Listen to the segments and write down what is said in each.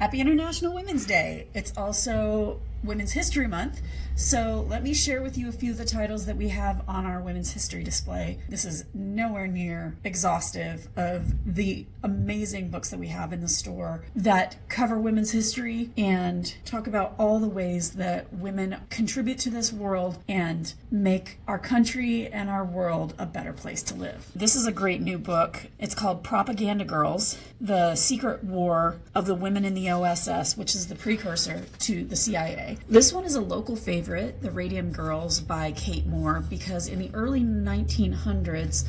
Happy International Women's Day. It's also Women's History Month, so let me share with you a few of the titles that we have on our Women's History display. This is nowhere near exhaustive of the amazing books that we have in the store that cover women's history and talk about all the ways that women contribute to this world and make our country and our world a better place to live. This is a great new book. It's called Propaganda Girls: The Secret War of the Women in the OSS, which is the precursor to the CIA. This one is a local favorite, The Radium Girls by Kate Moore, because in the early 1900s,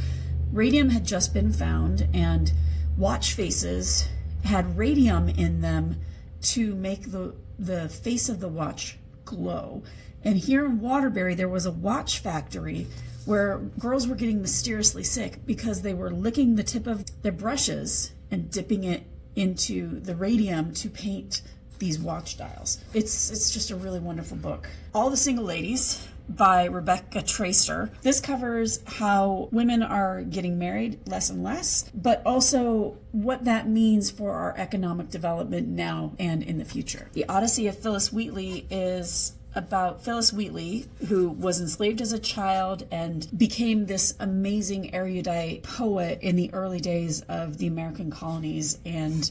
radium had just been found and watch faces had radium in them to make the face of the watch glow. And here in Waterbury, there was a watch factory where girls were getting mysteriously sick because they were licking the tip of their brushes and dipping it into the radium to paint these watch dials. It's just a really wonderful book. All the Single Ladies by Rebecca Traister. This covers how women are getting married less and less, but also what that means for our economic development now and in the future. The Odyssey of Phillis Wheatley is about Phillis Wheatley, who was enslaved as a child and became this amazing erudite poet in the early days of the American colonies and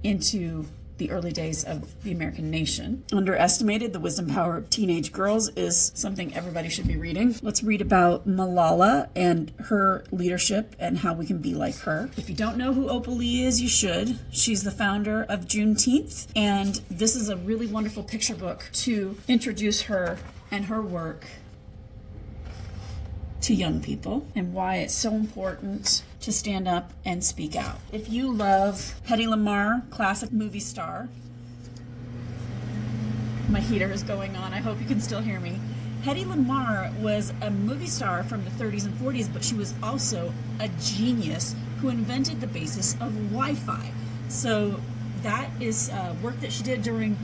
into the early days of the American nation. Underestimated, the wisdom power of teenage girls is something everybody should be reading. Let's read about Malala and her leadership and how we can be like her. If you don't know who Opal Lee is, you should. She's the founder of Juneteenth, and this is a really wonderful picture book to introduce her and her work to young people and why it's so important to stand up and speak out. If you love Hedy Lamarr, classic movie star, my heater is going on, I hope you can still hear me. Hedy Lamarr was a movie star from the 30s and 40s, but she was also a genius who invented the basis of Wi-Fi. So that is work that she did during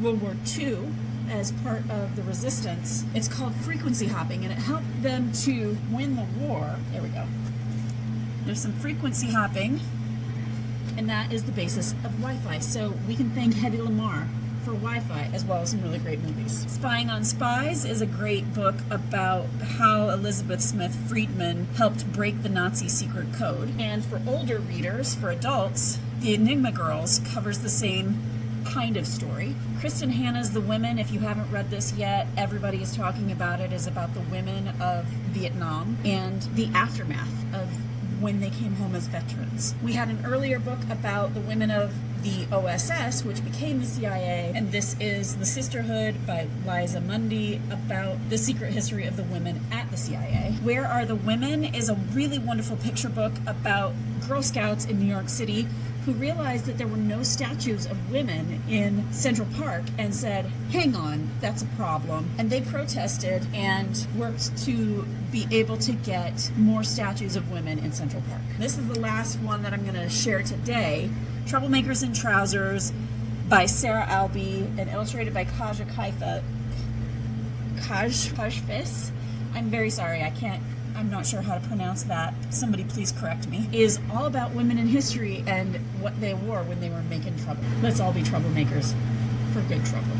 World War II as part of the resistance. It's called frequency hopping, and it helped them to win the war. There we go. There's some frequency hopping, and that is the basis of Wi-Fi. So we can thank Hedy Lamarr for Wi-Fi, as well as some really great movies. Spying on Spies is a great book about how Elizabeth Smith Friedman helped break the Nazi secret code. And for older readers, for adults, The Enigma Girls covers the same kind of story. Kristen Hanna's The Women, if you haven't read this yet, everybody is talking about it, is about the women of Vietnam and the aftermath of when they came home as veterans. We had an earlier book about the women of the OSS, which became the CIA, and this is The Sisterhood by Liza Mundy, about the secret history of the women at the CIA. Where Are the Women is a really wonderful picture book about Girl Scouts in New York City who realized that there were no statues of women in Central Park and said, hang on, that's a problem. And they protested and worked to be able to get more statues of women in Central Park. This is the last one that I'm going to share today. Troublemakers in Trousers by Sarah Albee and illustrated by Kaja Kajfis. I'm very sorry, I'm not sure how to pronounce that. Somebody please correct me. Is all about women in history and what they wore when they were making trouble. Let's all be troublemakers for good trouble.